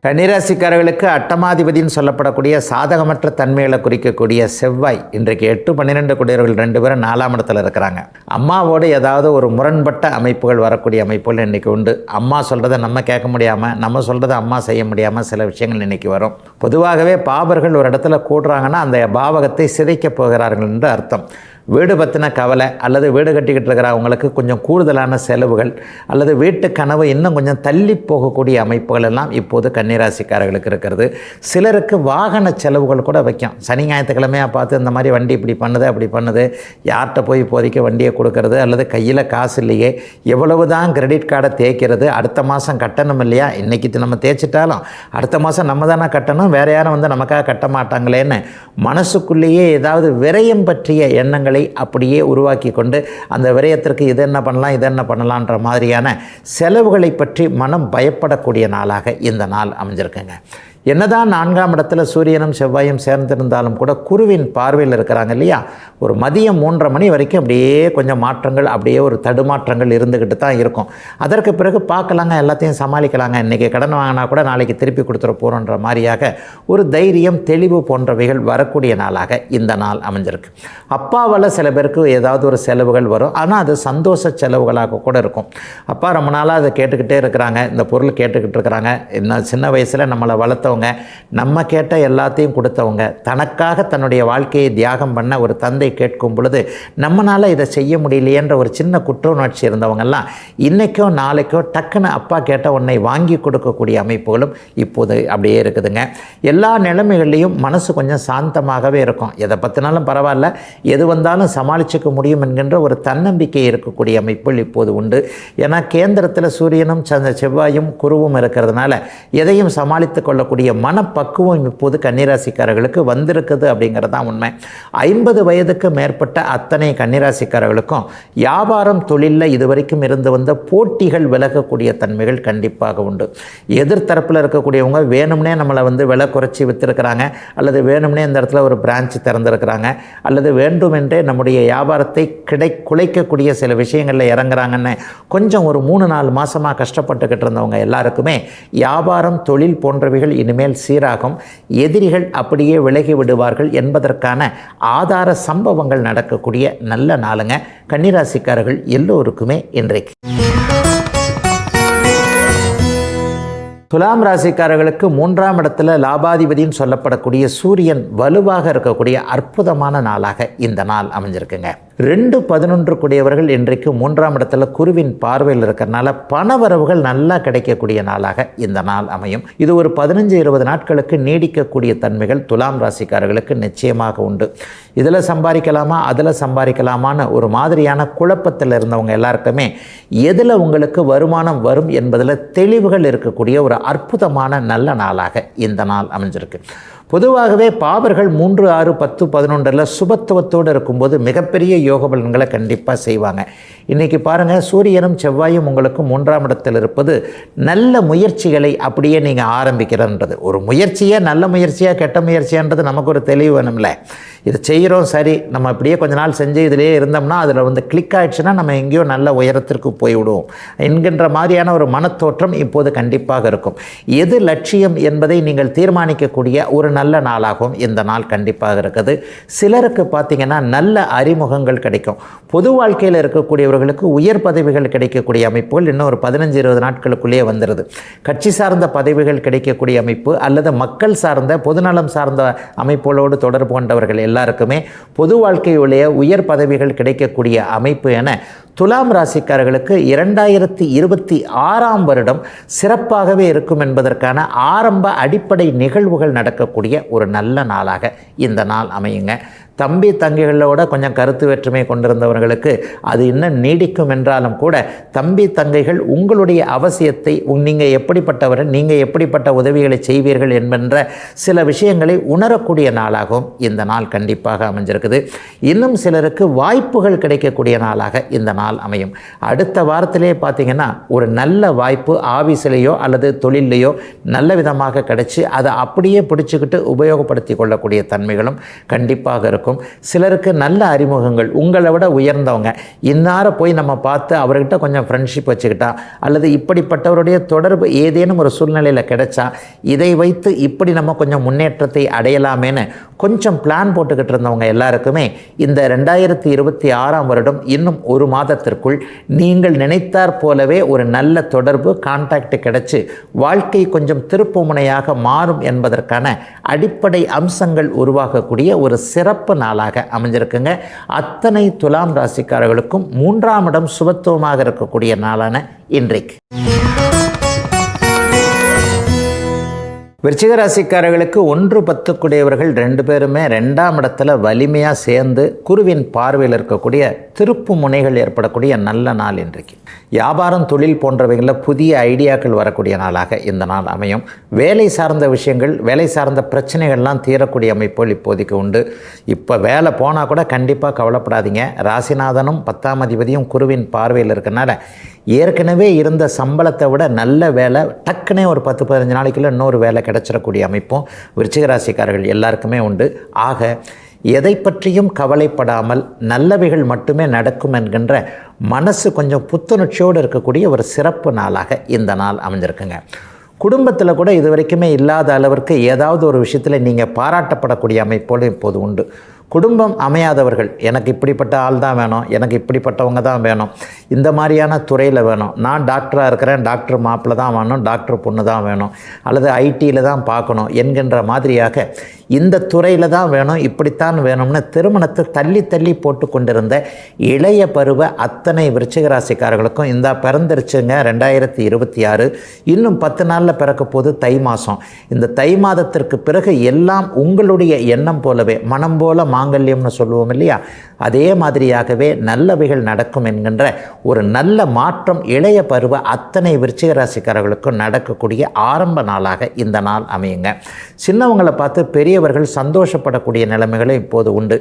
கன்னிராசிக்காரர்களுக்கு அட்டமாதிபதினு சொல்லப்படக்கூடிய சாதகமற்ற தன்மைகளை குறிக்கக்கூடிய செவ்வாய் இன்றைக்கு 8-12 குடியவர்கள் 2 பேரும் 4ஆம் இடத்துல இருக்கிறாங்க. அம்மாவோடு ஏதாவது ஒரு முரண்பட்ட அமைப்புகள் வரக்கூடிய அமைப்புகள் இன்றைக்கி உண்டு. அம்மா சொல்கிறத நம்ம கேட்க முடியாமல், நம்ம சொல்கிறத அம்மா செய்ய முடியாமல் சில விஷயங்கள் இன்றைக்கி வரும். பொதுவாகவே பாபர்கள் ஒரு இடத்துல கூடுறாங்கன்னா அந்த பாவகத்தை சிதைக்கப் போகிறார்கள் என்று அர்த்தம். வீடு பற்றின கவலை அல்லது வீடு கட்டிக்கிட்டு இருக்கிறவங்களுக்கு கொஞ்சம் கூடுதலான செலவுகள் அல்லது வீட்டு கனவு இன்னும் கொஞ்சம் தள்ளி போகக்கூடிய அமைப்புகள் எல்லாம் இப்போது கன்னிராசிக்காரர்களுக்கு இருக்கிறது. சிலருக்கு வாகன செலவுகள் கூட வைக்கும். சனி ஞாயிற்றுக்கிழமையாக பார்த்து இந்த மாதிரி வண்டி இப்படி பண்ணுது அப்படி பண்ணுது, யார்கிட்ட போய் இப்போதைக்கு வண்டியை கொடுக்கறது, அல்லது கையில் காசு இல்லையே, எவ்வளவு தான் கிரெடிட் கார்டை தேய்க்கிறது, அடுத்த மாதம் கட்டணும் இல்லையா, இன்றைக்கி நம்ம தேய்ச்சிட்டாலும் அடுத்த மாதம் நம்ம தானே கட்டணும், வேறு யாரும் வந்து நமக்காக கட்ட மாட்டாங்களேன்னு மனசுக்குள்ளேயே ஏதாவது விரயம் பற்றிய எண்ணங்கள் அப்படியே உருவாக்கி கொண்டு அந்த விரயத்திற்கு இது என்ன பண்ணலாம் இது என்ன பண்ணலான்ற மாதிரியான செலவுகளை பற்றி மனம் பயப்படக்கூடிய நாளாக இந்த நாள் அமைஞ்சிருக்குங்க. என்னதான் 4ஆம் இடத்துல சூரியனும் செவ்வாயும் சேர்ந்திருந்தாலும் கூட குருவின் பார்வையில் இருக்கிறாங்க இல்லையா, ஒரு மதியம் 3:30 மணி வரைக்கும் அப்படியே கொஞ்சம் மாற்றங்கள், அப்படியே ஒரு தடுமாற்றங்கள் இருந்துக்கிட்டு தான் இருக்கும். அதற்கு பிறகு பார்க்கலாங்க, எல்லாத்தையும் சமாளிக்கலாங்க, இன்றைக்கி கடன் வாங்கினா கூட நாளைக்கு திருப்பி கொடுத்துட போகிறோன்ற மாதிரியாக ஒரு தைரியம் தெளிவு போன்றவைகள் வரக்கூடிய நாளாக இந்த நாள் அமைஞ்சிருக்கு. அப்பாவால் சில பேருக்கு ஏதாவது ஒரு செலவுகள் வரும், ஆனால் அது சந்தோஷ செலவுகளாக கூட இருக்கும். அப்பா ரொம்ப நாளாக அதை கேட்டுக்கிட்டே இருக்கிறாங்க, இந்த பொருள் கேட்டுக்கிட்டு இருக்கிறாங்க, இன்னும் சின்ன வயசில் நம்மளை வளர்த்த நம்ம கேட்ட எல்லாத்தையும் கொடுத்தவங்க, தனக்காக தன்னுடைய வாழ்க்கையை தியாகம் பண்ண ஒரு தந்தை கேட்கும் பொழுது நம்மளால் இதை செய்ய முடியலையேன்ற ஒரு சின்ன குற்ற உணர்ச்சி இருந்தவங்கெல்லாம் இன்றைக்கோ நாளைக்கோ டக்குன்னு அப்பா கேட்ட உன்னை வாங்கி கொடுக்கக்கூடிய அமைப்புகளும் இப்போது அப்படியே இருக்குதுங்க. எல்லா நிலைமைகள்லையும் மனசு கொஞ்சம் சாந்தமாகவே இருக்கும். எதை பற்றினாலும் பரவாயில்ல, எது வந்தாலும் சமாளிச்சுக்க முடியும் என்கின்ற ஒரு தன்னம்பிக்கை இருக்கக்கூடிய அமைப்புகள் இப்போது உண்டு. ஏன்னா கேந்திரத்தில் சூரியனும் செவ்வாயும் குருவும் இருக்கிறதுனால எதையும் சமாளித்து கொள்ளக்கூடிய மனப்பக்குவம் இப்போது கன்னிராசிக்காரர்களுக்கு வந்திருக்குது அப்படிங்கிறது தான் உண்மை. 50 வயதுக்கு மேற்பட்ட அத்தனை கன்னிராசிக்காரர்களுக்கும் வியாபாரம் தொழிலில் இதுவரைக்கும் இருந்து வந்த போட்டிகள் விலகக்கூடிய தன்மைகள் கண்டிப்பாக உண்டு. எதிர்த்தரப்பில் இருக்கக்கூடியவங்க வேணும்னே நம்மளை வந்து விலை குறைச்சி விற்றுருக்கிறாங்க, அல்லது வேணும்னே இந்த இடத்துல ஒரு பிரான்ச் திறந்துருக்கிறாங்க, அல்லது வேண்டுமென்றே நம்முடைய வியாபாரத்தை குலைக்கக்கூடிய சில விஷயங்களில் இறங்குறாங்கன்னு கொஞ்சம் ஒரு 3-4 மாதமாக கஷ்டப்பட்டுக்கிட்டு இருந்தவங்க எல்லாருக்குமே வியாபாரம் தொழில் போன்றவைகள் இனிமேல் சீராகும். எதிரிகள் அப்படியே விலகி விடுவார்கள் என்பதற்கான ஆதார சம்பவங்கள் நடக்கக்கூடிய நல்ல நாளுங்க கன்னிராசிக்காரர்கள் எல்லோருக்குமே இன்றைக்கு. துலாம் ராசிக்காரர்களுக்கு 3ஆம் இடத்துல லாபாதிபதினு சொல்லப்படக்கூடிய சூரியன் வலுவாக இருக்கக்கூடிய அற்புதமான நாளாக இந்த நாள் அமைஞ்சிருக்குங்க. 2-11 கூடியவர்கள் இன்றைக்கு 3ஆம் இடத்துல குருவின் பார்வையில் இருக்கிறனால பணவரவுகள் நல்லா கிடைக்கக்கூடிய நாளாக இந்த நாள் அமையும். இது ஒரு 15-20 நாட்களுக்கு நீடிக்கக்கூடிய தன்மைகள் துலாம் ராசிக்காரர்களுக்கு நிச்சயமாக உண்டு. இதில் சம்பாதிக்கலாமா அதில் சம்பாதிக்கலாமான்னு ஒரு மாதிரியான குழப்பத்தில் இருந்தவங்க எல்லாருக்குமே எதில் உங்களுக்கு வருமானம் வரும் என்பதில் தெளிவுகள் இருக்கக்கூடிய ஒரு அற்புதமான நல்ல நாளாக இந்த நாள் அமைஞ்சிருக்கு. பொதுவாகவே பாவர்கள் 3, 6, 10, 11 சுபத்துவத்தோடு இருக்கும்போது மிகப்பெரிய யோக பலன்களை கண்டிப்பாக செய்வாங்க. இன்றைக்கி பாருங்கள், சூரியனும் செவ்வாயும் உங்களுக்கு 3ஆம் இடத்தில் இருப்பது நல்ல முயற்சிகளை அப்படியே நீங்கள் ஆரம்பிக்கிறன்றது. ஒரு முயற்சியை நல்ல முயற்சியாக கெட்ட முயற்சியான்றது நமக்கு ஒரு தெளிவு வேணும்ல. இது செய்கிறோம் சரி, நம்ம அப்படியே கொஞ்ச நாள் செஞ்சு இதிலேயே இருந்தோம்னா அதில் வந்து கிளிக் ஆகிடுச்சுன்னா நம்ம எங்கேயோ நல்ல உயரத்திற்கு போய்விடுவோம் என்கின்ற மாதிரியான ஒரு மனத்தோற்றம் இப்போது கண்டிப்பாக இருக்கும். எது லட்சியம் என்பதை நீங்கள் தீர்மானிக்கக்கூடிய ஒரு நல்ல நாளாகவும் இந்த நாள் கண்டிப்பாக இருக்குது. சிலருக்கு பார்த்திங்கன்னா நல்ல அறிமுகங்கள் கிடைக்கும். பொது வாழ்க்கையில் இருக்கக்கூடியவர்களுக்கு உயர் பதவிகள் கிடைக்கக்கூடிய அமைப்புகள் இன்னும் ஒரு 15-20 நாட்களுக்குள்ளேயே வந்துடுது. கட்சி சார்ந்த பதவிகள் கிடைக்கக்கூடிய அமைப்பு அல்லது மக்கள் சார்ந்த பொதுநலம் சார்ந்த அமைப்புகளோடு தொடர்பு கொண்டவர்கள் எல்லாருக்குமே பொது வாழ்க்கையுடைய உயர் பதவிகள் கிடைக்கக்கூடிய அமைப்பு என துலாம் ராசிக்காரர்களுக்கு 2026ஆம் வருடம் சிறப்பாகவே இருக்கும் என்பதற்கான ஆரம்ப அடிப்படை நிகழ்வுகள் நடக்கக்கூடிய ஒரு நல்ல நாளாக இந்த நாள் அமையுங்க. தம்பி தங்கைகளோட கொஞ்சம் கருத்து வேற்றுமை கொண்டிருந்தவர்களுக்கு அது இன்னும் நீடிக்கும் என்றாலும் கூட தம்பி தங்கைகள் உங்களுடைய அவசியத்தை நீங்கள் எப்படிப்பட்டவர்கள், நீங்கள் எப்படிப்பட்ட உதவிகளை செய்வீர்கள் என்கின்ற சில விஷயங்களை உணரக்கூடிய நாளாகவும் இந்த நாள் கண்டிப்பாக அமைஞ்சிருக்குது. இன்னும் சிலருக்கு வாய்ப்புகள் கிடைக்கக்கூடிய நாளாக இந்த நாள் அமையும். அடுத்த வாரத்திலே பார்த்திங்கன்னா ஒரு நல்ல வாய்ப்பு ஆஃபீஸ்லேயோ அல்லது தொழிலையோ நல்ல விதமாக கிடைச்சி அதை அப்படியே பிடிச்சிக்கிட்டு உபயோகப்படுத்தி கொள்ளக்கூடிய தன்மைகளும் கண்டிப்பாக இருக்கும். இருக்கும். சிலருக்கு நல்ல அறிமுகங்கள், உங்களை விட உயர்ந்தவங்க, இன்னார போய் நம்ம பார்த்து அவர்கிட்ட கொஞ்சம் ஃப்ரெண்ட்ஷிப் வச்சுக்கிட்டா அல்லது இப்படிப்பட்டவருடைய தொடர்பு ஏதேனும் ஒரு சூழ்நிலையில் கிடைச்சா இதை வைத்து இப்படி நம்ம கொஞ்சம் முன்னேற்றத்தை அடையலாமேன்னு கொஞ்சம் பிளான் போட்டுக்கிட்டு இருந்தவங்க எல்லாருக்குமே இந்த 2026ஆம் வருடம் இன்னும் ஒரு மாதத்திற்குள் நீங்கள் நினைத்தாற் போலவே ஒரு நல்ல தொடர்பு கான்டாக்ட் கிடைச்சு வாழ்க்கை கொஞ்சம் திருப்புமுனையாக மாறும் என்பதற்கான அடிப்படை அம்சங்கள் உருவாகக்கூடிய ஒரு சிறப்பு நாளாக அமைஞ்சிருக்குங்க. அத்தனை துலாம் ராசிக்காரர்களுக்கும் 3ஆம் இடம் சுபத்துவமாக இருக்கக்கூடிய நாளான இன்றைக்கு. விருச்சிக ராசிக்காரர்களுக்கு 1-10 கூடியவர்கள் 2 பேருமே 2ஆம் இடத்துல வலிமையாக சேர்ந்து குருவின் பார்வையில் இருக்கக்கூடிய திருப்பு முனைகள் ஏற்படக்கூடிய நல்ல நாள் இன்றைக்கு. வியாபாரம், தொழில் போன்றவைகளில் புதிய ஐடியாக்கள் வரக்கூடிய நாளாக இந்த நாள் அமையும். வேலை சார்ந்த விஷயங்கள், வேலை சார்ந்த பிரச்சனைகள்லாம் தீரக்கூடிய அமைப்புகள் இப்போதைக்கு உண்டு. இப்போ வேலை போனால் கூட கண்டிப்பாக கவலைப்படாதீங்க. ராசிநாதனும் 10ஆம் அதிபதியும் குருவின் பார்வையில் இருக்கனால ஏற்கனவே இருந்த சம்பளத்தை விட நல்ல வேலை டக்குனே ஒரு 10-15 நாளைக்குள்ள இன்னொரு வேலை கிடைச்சிடக்கூடிய அமைப்பும் விருச்சிக ராசிக்காரர்கள் எல்லாருக்குமே உண்டு. ஆக எதை பற்றியும் கவலைப்படாமல் நல்லவைகள் மட்டுமே நடக்கும் என்கின்ற மனசு கொஞ்சம் புத்துணர்ச்சியோடு இருக்கக்கூடிய ஒரு சிறப்பு நாளாக இந்த நாள் அமைஞ்சிருக்குங்க. குடும்பத்தில் கூட இது வரைக்குமே இல்லாத அளவிற்கு ஏதாவது ஒரு விஷயத்தில் நீங்கள் பாராட்டப்படக்கூடிய அமைப்போடு இப்போது உண்டு. குடும்பம் அமையாதவர்கள், எனக்கு இப்படிப்பட்ட ஆள் தான் வேணும், எனக்கு இப்படிப்பட்டவங்க தான் வேணும், இந்த மாதிரியான துறையில் வேணும், நான் டாக்டராக இருக்கிறேன், டாக்டர் மாப்பிள்ளை தான் வேணும், டாக்டர் பொண்ணு தான் வேணும், அல்லது ஐடியில் தான் பார்க்கணும் என்கின்ற மாதிரியாக இந்த துறையில் தான் வேணும், இப்படித்தான் வேணும்னு திருமணத்தை தள்ளி தள்ளி போட்டு கொண்டிருந்த இளைய பருவ அத்தனை விருச்சிக ராசிக்காரர்களுக்கும் இந்த பிறந்துருச்சுங்க 2026. இன்னும் 10 நாளில் பிறக்க போது தை மாதம். இந்த தை மாதத்திற்கு பிறகு எல்லாம் உங்களுடைய எண்ணம் போலவே, மனம் போல மாங்கல்யம்னு சொல்லுவோம் இல்லையா, அதே மாதிரியாகவே நல்லவைகள் நடக்கும் என்கின்ற ஒரு நல்ல மாற்றம் இளைய பருவ அத்தனை விருச்சிக ராசிக்காரர்களுக்கும் நடக்கக்கூடிய ஆரம்ப நாளாக இந்த நாள் அமையுங்க. சின்னவங்களை பார்த்து பெரியவர்கள் சந்தோஷப்படக்கூடிய நிலைமைகளும் இப்போது உண்டு.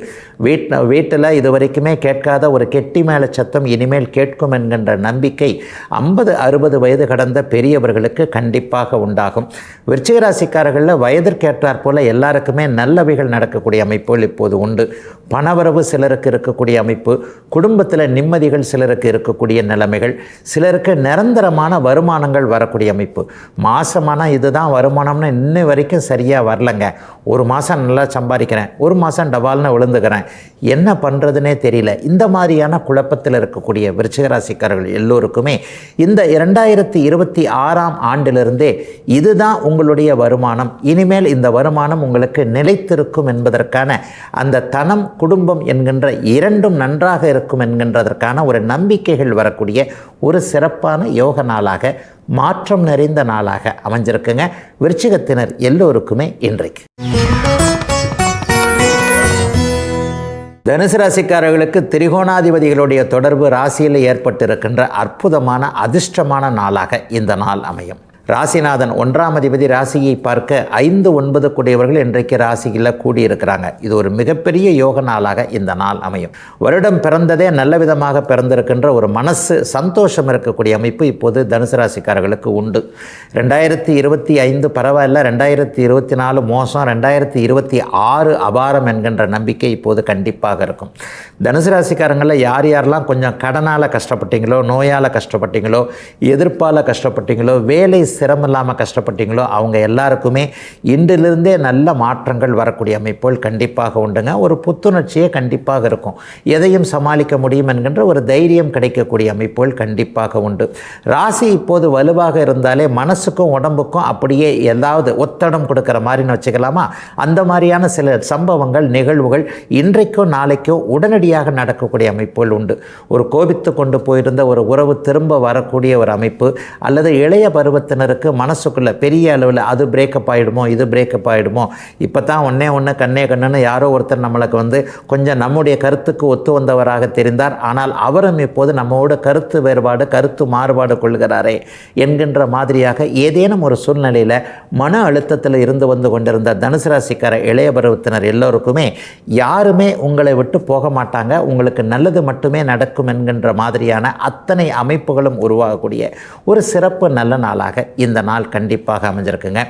வீட்டில் இதுவரைக்குமே கேட்காத ஒரு கெட்டி மேல சத்தம் இனிமேல் கேட்கும் என்கின்ற நம்பிக்கை 50-60 வயது கடந்த பெரியவர்களுக்கு கண்டிப்பாக உண்டாகும். விருச்சிக ராசிக்காரர்களில் வயதிற்கேற்றாற் போல எல்லாருக்குமே நல்லவைகள் நடக்கக்கூடிய அமைப்புகள் இப்போது உண்டு. பணவரவு சிலருக்கு இருக்கக்கூடிய அமைப்பு, குடும்பத்தில் நிம்மதிகள் சிலருக்கு இருக்கக்கூடிய நிலைமைகள், சிலருக்கு நிரந்தரமான வருமானங்கள் வரக்கூடிய அமைப்பு. மாதமானால் இதுதான் வருமானம்னு இன்னும் வரைக்கும் சரியாக வரலங்க, ஒரு மாதம் நல்லா சம்பாதிக்கிறேன், ஒரு மாதம் டபால்னு விழுந்துக்கிறேன், என்ன பண்ணுறதுனே தெரியல, இந்த மாதிரியான குழப்பத்தில் இருக்கக்கூடிய விருச்சிக ராசிக்காரர்கள் எல்லோருக்குமே இந்த 2026ஆம் ஆண்டிலிருந்தே இதுதான் உங்களுடைய வருமானம், இனிமேல் இந்த வருமானம் உங்களுக்கு நிலைத்திருக்கும் என்பதற்கான அந்த தனம் குடும்பம் என்கின்ற இரண்டும் நன்றாக இருக்கும் என்கின்றதற்கான ஒரு நம்பிக்கைகள் வரக்கூடிய ஒரு சிறப்பான யோக நாளாக, மாற்றம் நிறைந்த நாளாக அமைஞ்சிருக்குங்க விருச்சிகத்தினர் எல்லோருக்குமே இன்றைக்கு. தனுசு ராசிக்காரர்களுக்கு திரிகோணாதிபதிகளுடைய தொடர்பு ராசியில் ஏற்பட்டிருக்கின்ற அற்புதமான அதிர்ஷ்டமான நாளாக இந்த நாள் அமையும். ராசிநாதன் 1ஆம் அதிபதி ராசியை பார்க்க 5-9 கூடியவர்கள் இன்றைக்கு ராசியில் கூடியிருக்கிறாங்க. இது ஒரு மிகப்பெரிய யோக நாளாக இந்த நாள் அமையும். வருடம் பிறந்ததே நல்ல விதமாக பிறந்திருக்கின்ற ஒரு மனசு சந்தோஷம் இருக்கக்கூடிய அமைப்பு இப்போது தனுசு ராசிக்காரர்களுக்கு உண்டு. 2025 பரவாயில்ல, 2024 மோசம், 2026 அபாரம் என்கின்ற நம்பிக்கை இப்போது கண்டிப்பாக இருக்கும். தனுசு ராசிக்காரங்களில் யார் யாரெல்லாம் கொஞ்சம் கடனால் கஷ்டப்பட்டீங்களோ, நோயால் கஷ்டப்பட்டீங்களோ, எதிர்ப்பால் கஷ்டப்பட்டீங்களோ, வேலை சிரமம் இல்லாமல் கஷ்டப்பட்டீங்களோ அவங்க எல்லாருக்குமே இன்றிலிருந்தே நல்ல மாற்றங்கள் வரக்கூடிய அமைப்புகள் கண்டிப்பாக உண்டுங்க. ஒரு புத்துணர்ச்சியே கண்டிப்பாக இருக்கும், எதையும் சமாளிக்க முடியும் என்கின்ற ஒரு தைரியம் கிடைக்கக்கூடிய அமைப்புகள் கண்டிப்பாக உண்டு. ராசி இப்போது வலுவாக இருந்தாலே மனசுக்கும் உடம்புக்கும் அப்படியே ஏதாவது ஒத்தடம் கொடுக்குற மாதிரின்னு வச்சுக்கலாமா, அந்த மாதிரியான சில சம்பவங்கள் நிகழ்வுகள் இன்றைக்கோ நாளைக்கோ உடனடியாக நடக்கக்கூடிய அமைப்புகள் உண்டு. ஒரு கோபித்து கொண்டு போயிருந்த ஒரு உறவு திரும்ப வரக்கூடிய ஒரு அமைப்பு, அல்லது இளைய பருவத்தினருக்கு மனசுக்குள்ளே பெரிய அளவில் அது பிரேக்கப் ஆகிடுமோ, இது பிரேக்கப் ஆகிடுமோ, இப்போ தான் ஒன்று கண்ணே கண்ணுன்னு யாரோ ஒருத்தர் நம்மளுக்கு கொஞ்சம் நம்முடைய கருத்துக்கு ஒத்து வந்தவராக தெரிந்தார், ஆனால் அவரும் இப்போது நம்மோட கருத்து வேறுபாடு, கருத்து மாறுபாடு கொள்கிறாரே என்கின்ற மாதிரியாக ஏதேனும் ஒரு சூழ்நிலையில் மன அழுத்தத்தில் இருந்து வந்து கொண்டிருந்த தனுசு ராசிக்கார இளைய பருவத்தினர் எல்லோருக்குமே யாருமே உங்களை விட்டு போக மாட்டாங்க, உங்களுக்கு நல்லது மட்டுமே நடக்கும் என்கின்ற மாதிரியான அத்தனை அமைப்புகளும் உருவாகக்கூடிய ஒரு சிறப்பு நல்ல நாளாக இந்த நாள் கண்டிப்பாக அமைஞ்சிருக்குங்க.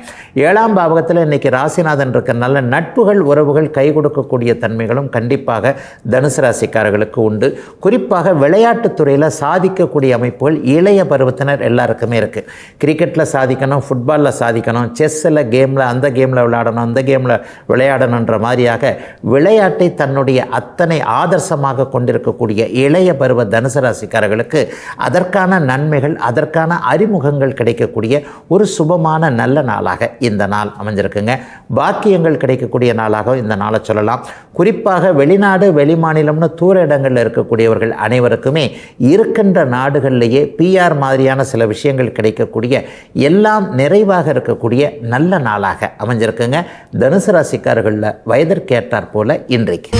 7ஆம் பாவகத்தில் இன்றைக்கி ராசிநாதன் இருக்கிறனால நட்புகள் உறவுகள் கை கொடுக்கக்கூடிய தன்மைகளும் கண்டிப்பாக தனுசு ராசிக்காரர்களுக்கு உண்டு. குறிப்பாக விளையாட்டுத்துறையில் சாதிக்கக்கூடிய அமைப்புகள் இளைய பருவத்தினர் எல்லாருக்குமே இருக்குது. கிரிக்கெட்டில் சாதிக்கணும், ஃபுட்பாலில் சாதிக்கணும், செஸ்ஸில் கேமில் அந்த கேமில் விளையாடணும், அந்த கேமில் விளையாடணுன்ற மாதிரியாக விளையாட்டை தன்னுடைய அத்தனை ஆதர்சமாக கொண்டிருக்கக்கூடிய இளைய பருவ தனுசு ராசிக்காரர்களுக்கு அதற்கான நன்மைகள், அதற்கான அறிமுகங்கள் கிடைக்கக்கூடிய ஒரு சுபமான நல்ல நாளாக இந்த நாள் அமைஞ்சிருக்குங்க. பாக்கியங்கள் கிடைக்கக்கூடிய நாளாக இந்த நாளை சொல்லலாம். குறிப்பாக வெளிநாடு வெளிமாநிலம்னு தூர இடங்களில் இருக்கக்கூடியவர்கள் அனைவருக்குமே இருக்கின்ற நாடுகளிலேயே பிஆர் மாதிரியான சில விஷயங்கள் கிடைக்கக்கூடிய எல்லாம் நிறைவாக இருக்கக்கூடிய நல்ல நாளாக அமைஞ்சிருக்குங்க. தனுசு ராசிக்காரர்களில் வயதிற்கேற்றாற் போல இன்றைக்கு.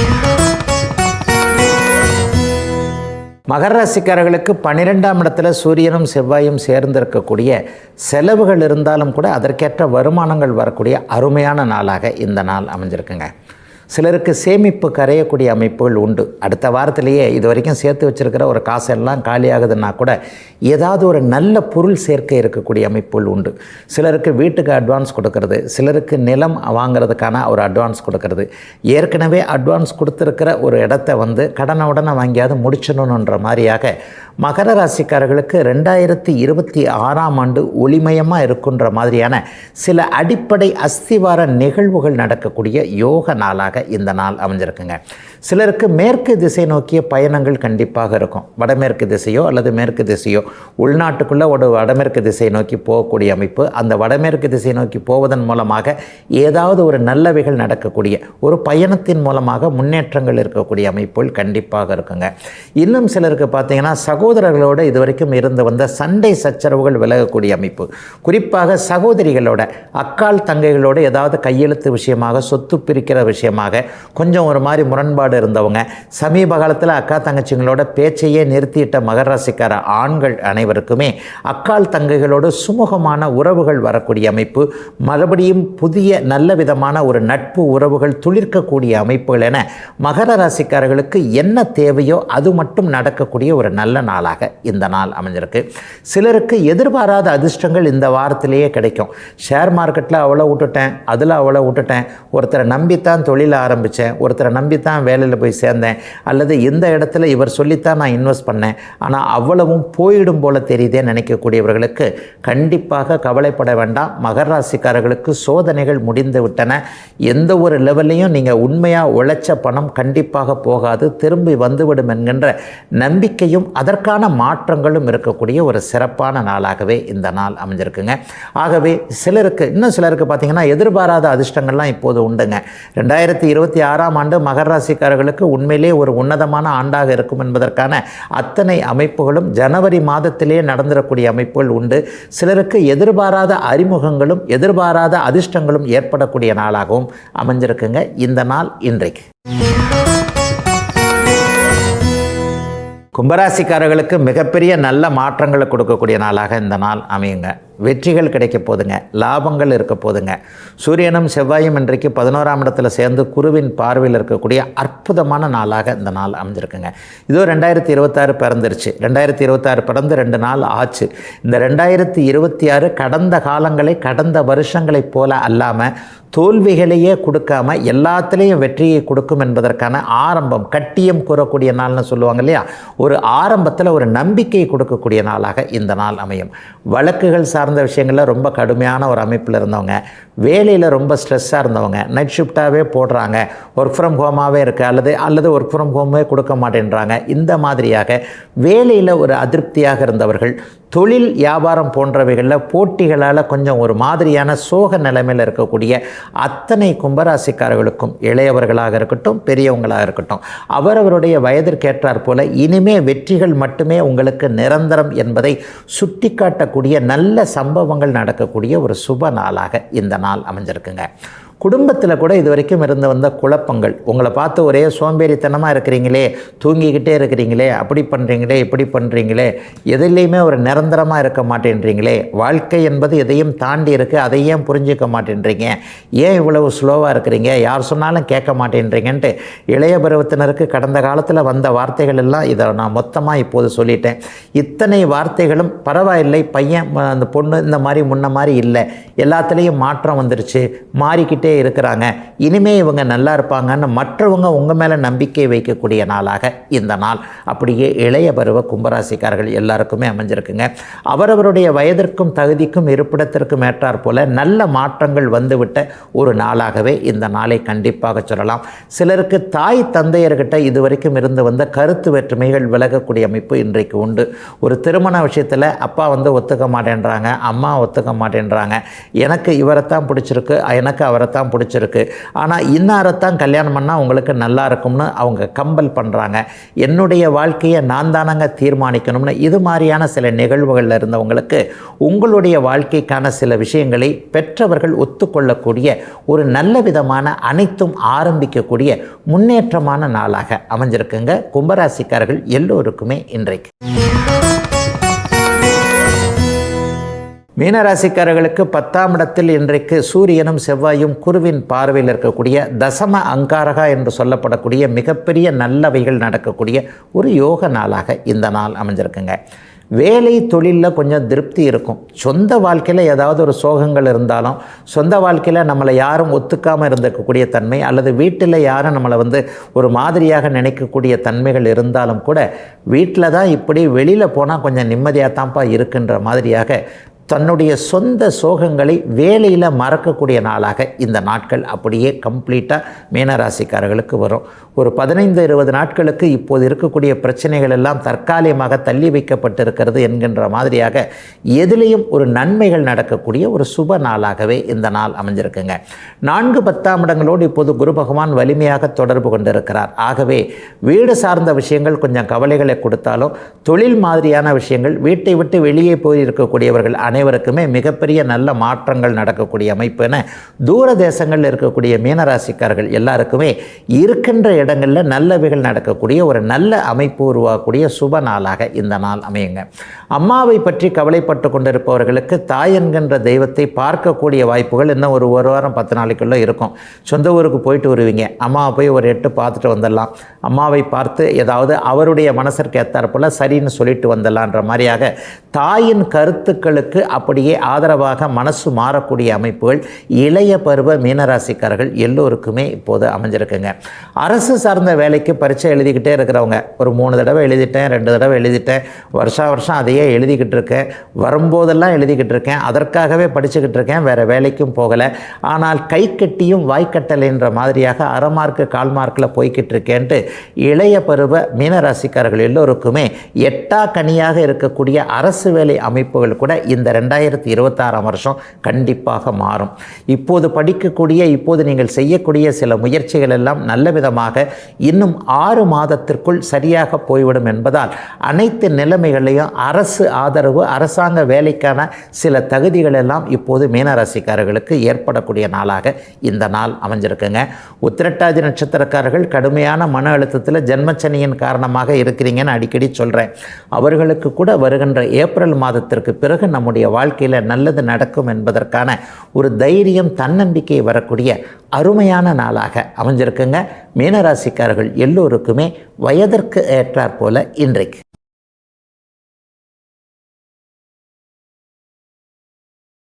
மகர ராசிக்காரர்களுக்கு 12ஆம் இடத்துல சூரியனும் செவ்வாயும் சேர்ந்திருக்கக்கூடிய செலவுகள் இருந்தாலும் கூட அதற்கேற்ற வருமானங்கள் வரக்கூடிய அருமையான நாளாக இந்த நாள் அமைஞ்சிருக்குங்க. சிலருக்கு சேமிப்பு கரையக்கூடிய அமைப்புகள் உண்டு. அடுத்த வாரத்திலேயே இது வரைக்கும் சேர்த்து வச்சுருக்கிற ஒரு காசெல்லாம் காலியாகுதுன்னா கூட ஏதாவது ஒரு நல்ல பொருள் சேர்க்கை இருக்கக்கூடிய அமைப்புகள் உண்டு. சிலருக்கு வீட்டுக்கு அட்வான்ஸ் கொடுக்கறது, சிலருக்கு நிலம் வாங்கிறதுக்கான ஒரு அட்வான்ஸ் கொடுக்கறது, ஏற்கனவே அட்வான்ஸ் கொடுத்துருக்கிற ஒரு இடத்த கடனை உடனே வாங்கியாவது முடிச்சிடணுன்ற மாதிரியாக மகர ராசிக்காரர்களுக்கு 2026ஆம் ஆண்டு ஒளிமயமாக இருக்குன்ற மாதிரியான சில அடிப்படை அஸ்திவார நிகழ்வுகள் நடக்கக்கூடிய யோக நாளாக இந்த நாள் அமைஞ்சிருக்குங்க. சிலருக்கு மேற்கு திசை நோக்கிய பயணங்கள் கண்டிப்பாக இருக்கும். வடமேற்கு திசையோ அல்லது மேற்கு திசையோ, உள்நாட்டுக்குள்ளே ஒரு வடமேற்கு திசை நோக்கி போகக்கூடிய அமைப்பு, அந்த வடமேற்கு திசை நோக்கி போவதன் மூலமாக ஏதாவது ஒரு நல்லவைகள் நடக்கக்கூடிய ஒரு பயணத்தின் மூலமாக முன்னேற்றங்கள் இருக்கக்கூடிய அமைப்புகள் கண்டிப்பாக இருக்குங்க. இன்னும் சிலருக்கு பார்த்தீங்கன்னா சகோதரர்களோடு இதுவரைக்கும் இருந்து வந்த சண்டை சச்சரவுகள் விலகக்கூடிய அமைப்பு. குறிப்பாக சகோதரிகளோட, அக்கால் தங்கைகளோடு ஏதாவது கையெழுத்து விஷயமாக, சொத்து பிரிக்கிற விஷயமாக கொஞ்சம் ஒரு மாதிரி முரண்பாடு இருந்தவங்க, சமீப காலத்தில் அக்கா தங்கச்சிங்களோட பேச்சையே நிறுத்திட்ட மகர ராசிக்கார ஆண்கள் அனைவருக்குமே அக்கால் தங்கைகளோடு சுமூகமான உறவுகள் வரக்கூடிய அமைப்பு, மறுபடியும் புதிய நல்ல விதமான ஒரு நட்பு உறவுகள் துளிர்க்கக்கூடிய அமைப்புகள் என மகர ராசிக்காரர்களுக்கு என்ன தேவையோ அது மட்டும் நடக்கக்கூடிய ஒரு நல்ல நாளாக இந்த நாள் அமைஞ்சிருக்கு. சிலருக்கு எதிர்பாராத அதிர்ஷ்டங்கள் இந்த வாரத்திலேயே கிடைக்கும். ஷேர் மார்க்கெட்டில் அவ்வளோ விட்டுட்டேன், அதில் அவ்வளோ விட்டுட்டேன், ஒருத்தரை நம்பித்தான் தொழில் ஆரம்பித்தேன், ஒருத்தரை நம்பித்தான் வேலையில் போய் சேர்ந்தேன், அல்லது இந்த இடத்துல இவர் சொல்லித்தான் நான் இன்வெஸ்ட் பண்ணேன், ஆனால் அவ்வளவும் போயிடும் போல தெரியுதே நினைக்கக்கூடியவர்களுக்கு கண்டிப்பாக கவலைப்பட வேண்டாம். மகர ராசிக்காரர்களுக்கு சோதனைகள் முடிந்து விட்டன. எந்த ஒரு லெவல்லையும் நீங்கள் உண்மையாக உழைச்ச பணம் கண்டிப்பாக போகாது, திரும்பி வந்துவிடும் என்கின்ற நம்பிக்கையும் அதற்கான மாற்றங்களும் இருக்கக்கூடிய ஒரு சிறப்பான நாளாகவே இந்த நாள் அமைஞ்சிருக்குங்க. ஆகவே இன்னும் சிலருக்கு பார்த்தீங்கன்னா எதிர்பாராத அதிர்ஷ்டங்கள்லாம் இப்போது உண்டுங்க. 2026ஆம் ஆண்டு மகர ராசிக்காரர்களுக்கு உண்மையிலே ஒரு உன்னதமான ஆண்டாக இருக்கும் என்பதற்கான அத்தனை அமைப்புகளும் ஜனவரி மாதத்திலே நடந்திடக்கூடிய அமைப்புகள் உண்டு. சிலருக்கு எதிர்பாராத அறிமுகங்களும் எதிர்பாராத அதிர்ஷ்டங்களும் ஏற்படக்கூடிய நாளாகவும் அமைஞ்சிருக்குங்க இந்த நாள் இன்றைக்கு. கும்பராசிக்காரர்களுக்கு மிகப்பெரிய நல்ல மாற்றங்களை கொடுக்கக்கூடிய நாளாக இந்த நாள் அமையுங்க. வெற்றிகள் கிடைக்க போதுங்க, லாபங்கள் இருக்க போதுங்க. சூரியனும் செவ்வாயும் இன்றைக்கு 11ஆம் இடத்துல சேர்ந்து குருவின் பார்வையில் இருக்கக்கூடிய அற்புதமான நாளாக இந்த நாள் அமைஞ்சிருக்குங்க. இதோ 2026 பிறந்துருச்சு. 2026 பிறந்து 2 நாள் ஆச்சு. இந்த 2026 கடந்த காலங்களை, கடந்த வருஷங்களைப் போல அல்லாமல் தோல்விகளையே கொடுக்காம எல்லாத்துலேயும் வெற்றியை கொடுக்கும் என்பதற்கான ஆரம்பம், கட்டியம் கூறக்கூடிய நாள்னு சொல்லுவாங்க இல்லையா, ஒரு ஆரம்பத்தில் ஒரு நம்பிக்கை கொடுக்கக்கூடிய நாளாக இந்த நாள் அமையும். வழக்குகள் சார்ந்த விஷயங்களில் ரொம்ப கடுமையான ஒரு அமைப்பில் இருந்தவங்க, வேலையில் ரொம்ப ஸ்ட்ரெஸ்ஸாக இருந்தவங்க, நைட் ஷிஃப்டாகவே போடுறாங்க, ஒர்க் ஃப்ரம் ஹோமாகவே இருக்குது, அல்லது ஒர்க் ஃப்ரம் ஹோமே கொடுக்க மாட்டேன்றாங்க, இந்த மாதிரியாக வேலையில் ஒரு அதிருப்தியாக இருந்தவர்கள், தொழில் வியாபாரம் போன்றவைகளில் போட்டிகளால் கொஞ்சம் ஒரு மாதிரியான சோக நிலைமையில் இருக்கக்கூடிய அத்தனை கும்பராசிக்காரர்களுக்கும், இளையவர்களாக இருக்கட்டும் பெரியவங்களாக இருக்கட்டும், அவரவருடைய வயதிற்கேற்றாற் போல இனிமே வெற்றிகள் மட்டுமே உங்களுக்கு நிரந்தரம் என்பதை சுட்டிக்காட்டக்கூடிய நல்ல சம்பவங்கள் நடக்கக்கூடிய ஒரு சுப நாளாக இந்த நாள் அமைஞ்சிருக்குங்க. குடும்பத்தில் கூட இது வரைக்கும் இருந்து வந்த குழப்பங்கள், உங்களை பார்த்து ஒரே சோம்பேறித்தனமாக இருக்கிறீங்களே, தூங்கிக்கிட்டே இருக்கிறீங்களே, அப்படி பண்ணுறீங்களே, இப்படி பண்ணுறீங்களே, எதுலேயுமே ஒரு நிரந்தரமாக இருக்க மாட்டேன்றீங்களே, வாழ்க்கை என்பது எதையும் தாண்டி இருக்குது, அதை ஏன் புரிஞ்சிக்க மாட்டேன்றீங்க, ஏன் இவ்வளவு ஸ்லோவாக இருக்கிறீங்க, யார் சொன்னாலும் கேட்க மாட்டேன்றீங்கன்ட்டு இளைய பருவத்தினருக்கு கடந்த காலத்தில் வந்த வார்த்தைகள் எல்லாம் இதை நான் மொத்தமாக இப்போது சொல்லிட்டேன். இத்தனை வார்த்தைகளும் பரவாயில்லை, பையன் அந்த பொண்ணு இந்த மாதிரி முன்ன மாதிரி இல்லை, எல்லாத்துலேயும் மாற்றம் வந்துருச்சு, மாறிக்கிட்டே இருக்கிறாங்க, இனிமே இவங்க நல்லா இருப்பாங்கன்னு மற்றவங்க உங்கள் மேலே நம்பிக்கை வைக்கக்கூடிய நாளாக இந்த நாள் அப்படியே இளைய பருவ கும்பராசிக்காரர்கள் எல்லாருக்குமே அமைஞ்சிருக்குங்க. அவரவருடைய வயதிற்கும் தகுதிக்கும் இருப்பிடத்திற்கும் ஏற்றாற் போல நல்ல மாற்றங்கள் வந்துவிட்ட ஒரு நாளாகவே இந்த நாளை கண்டிப்பாக சொல்லலாம். சிலருக்கு தாய் தந்தையர்கிட்ட இதுவரைக்கும் இருந்து வந்த கருத்து வேற்றுமைகள் விலகக்கூடிய அமைப்பு இன்றைக்கு உண்டு. ஒரு திருமண விஷயத்தில் அப்பா ஒத்துக்க மாட்டேன்றாங்க, அம்மா ஒத்துக்க மாட்டேன்றாங்க, எனக்கு இவரைத்தான் பிடிச்சிருக்கு, எனக்கு அவரைத்தான் பிடிச்சிருக்கு, ஆனால் இன்னாரைத்தான் கல்யாணம் பண்ணால் உங்களுக்கு நல்லா இருக்கும்னு அவங்க கம்பல் பண்ணுறாங்க, என்னுடைய வாழ்க்கையை நான் தானங்க தீர்மானிக்கணும்னு இது மாதிரியான சில நிகழ்வுகளில் இருந்தவங்களுக்கு உங்களுடைய வாழ்க்கைக்கான சில விஷயங்களை பெற்றவர்கள் ஒத்துக்கொள்ளக்கூடிய ஒரு நல்ல விதமான அனைத்தும் ஆரம்பிக்கக்கூடிய முன்னேற்றமான நாளாக அமைஞ்சிருக்குங்க கும்பராசிக்காரர்கள் எல்லோருக்குமே இன்றைக்கு. மீனராசிக்காரர்களுக்கு 10ஆம் இடத்தில் இன்றைக்கு சூரியனும் செவ்வாயும் குருவின் பார்வையில் இருக்கக்கூடிய தசம அங்காரகா என்று சொல்லப்படக்கூடிய மிகப்பெரிய நல்லவைகள் நடக்கக்கூடிய ஒரு யோக நாளாக இந்த நாள் அமைஞ்சிருக்குங்க. வேலை தொழிலில் கொஞ்சம் திருப்தி இருக்கும். சொந்த வாழ்க்கையில் ஏதாவது ஒரு சோகங்கள் இருந்தாலும், சொந்த வாழ்க்கையில் நம்மளை யாரும் ஒத்துக்காமல் இருந்திருக்கக்கூடிய தன்மை, அல்லது வீட்டில் யாரும் நம்மளை ஒரு மாதிரியாக நினைக்கக்கூடிய தன்மைகள் இருந்தாலும் கூட வீட்டில் தான் இப்படி, வெளியில் போனால் கொஞ்சம் நிம்மதியாக தான்ப்பா இருக்குன்ற மாதிரியாக தன்னுடைய சொந்த சோகங்களை வேலையில் மறக்கக்கூடிய நாளாக இந்த நாட்கள் அப்படியே கம்ப்ளீட்டாக மீனராசிக்காரர்களுக்கு வரும். ஒரு 15-20 நாட்களுக்கு இப்போது இருக்கக்கூடிய பிரச்சனைகள் எல்லாம் தற்காலிகமாக தள்ளி வைக்கப்பட்டிருக்கிறது என்கின்ற மாதிரியாக எதிலையும் ஒரு நன்மைகள் நடக்கக்கூடிய ஒரு சுப நாளாகவே இந்த நாள் அமைஞ்சிருக்குங்க. 4-10ஆம் இடங்களோடு இப்போது குரு பகவான் வலிமையாக தொடர்பு கொண்டிருக்கிறார். ஆகவே வீடு சார்ந்த விஷயங்கள் கொஞ்சம் கவலைகளை கொடுத்தாலும், தொழில் மாதிரியான விஷயங்கள், வீட்டை விட்டு வெளியே போயிருக்கக்கூடியவர்கள் அனைவருக்குமே மிகப்பெரிய நல்ல மாற்றங்கள் நடக்கக்கூடிய அமைப்புன்னு தூர தேசங்களில் இருக்கக்கூடிய மீனராசிக்காரர்கள் எல்லாருக்குமே இருக்கின்ற இடங்களில் நல்லவைகள் நடக்கக்கூடிய ஒரு நல்ல அமைப்பு உருவாகக்கூடிய சுப நாளாக இந்த நாள் அமையுங்க. அம்மாவை பற்றி கவலைப்பட்டு கொண்டிருப்பவர்களுக்கு தாய் என்கின்ற தெய்வத்தை பார்க்கக்கூடிய வாய்ப்புகள் இன்னும் ஒரு வாரம் 10 நாளைக்குள்ளே இருக்கும். சொந்த ஊருக்கு போயிட்டு வருவீங்க, அம்மாவை போய் ஒரு எட்டு பார்த்துட்டு வந்துடலாம், அம்மாவை பார்த்து ஏதாவது அவருடைய மனசிற்கு ஏற்றாற்போல் சரின்னு சொல்லிட்டு வந்துடலான்ற மாதிரியாக தாயின் கருத்துக்களுக்கு அப்படியே ஆதரவாக மனசு மாறக்கூடிய அமைப்புகள் இளைய பருவ மீனராசிக்காரர்கள் எல்லோருக்குமே இப்போது அமைஞ்சிருக்குங்க. அரசு சார்ந்த வேலைக்கு பரீட்சை எழுதிக்கிட்டே இருக்கிறவங்க, ஒரு 3 தடவை எழுதிட்டேன், 2 தடவை எழுதிட்டேன், வருஷம் அதையே எழுதிக்கிட்டு இருக்கேன், வரும்போதெல்லாம் எழுதிக்கிட்டு இருக்கேன், அதற்காகவே படிச்சுக்கிட்டு இருக்கேன், வேறு வேலைக்கும் போகலை, ஆனால் கை கட்டியும் வாய்க்கட்டலைன்ற மாதிரியாக அரை மார்க்கு 1/4 மார்க்கில் போய்கிட்டு இருக்கேன்ட்டு இளைய பருவ மீனராசிக்காரர்கள் எல்லோருக்குமே எட்டா கனியாக இருக்கக்கூடிய அரசு வேலை அமைப்புகள் கூட இந்த 2026ஆம் வருஷம் கண்டிப்பாக மாறும். இப்போது படிக்கக்கூடிய, இப்போது நீங்கள் செய்யக்கூடிய சில முயற்சிகள் எல்லாம் நல்ல விதமாக இன்னும் 6 மாதத்திற்குள் சரியாக போய்விடும் என்பதால் அனைத்து நிலைமைகளையும் அரசு ஆதரவு, அரசாங்க வேலைக்கான சில தகுதிகள் எல்லாம் இப்போது மீனராசிக்காரர்களுக்கு ஏற்படக்கூடிய நாளாக இந்த நாள் அமைஞ்சிருக்குங்க. உத்திரட்டாதி நட்சத்திரக்காரர்கள் கடுமையான மன அழுத்தத்தில் ஜென்மச்சனியின் காரணமாக இருக்கிறீங்கன்னு அடிக்கடி சொல்கிறேன். அவர்களுக்கு கூட வருகின்ற ஏப்ரல் மாதத்திற்கு பிறகு நம்முடைய வாழ்க்கையில் நல்லது நடக்கும் என்பதற்கான ஒரு தைரியம், தன்னம்பிக்கை வரக்கூடிய அருமையான நாளாக அமைஞ்சிருக்குங்க. மீனராசிக்காரர்கள் எல்லோருக்குமே வயதிற்கு ஏற்றாற் போல இன்றைக்கு.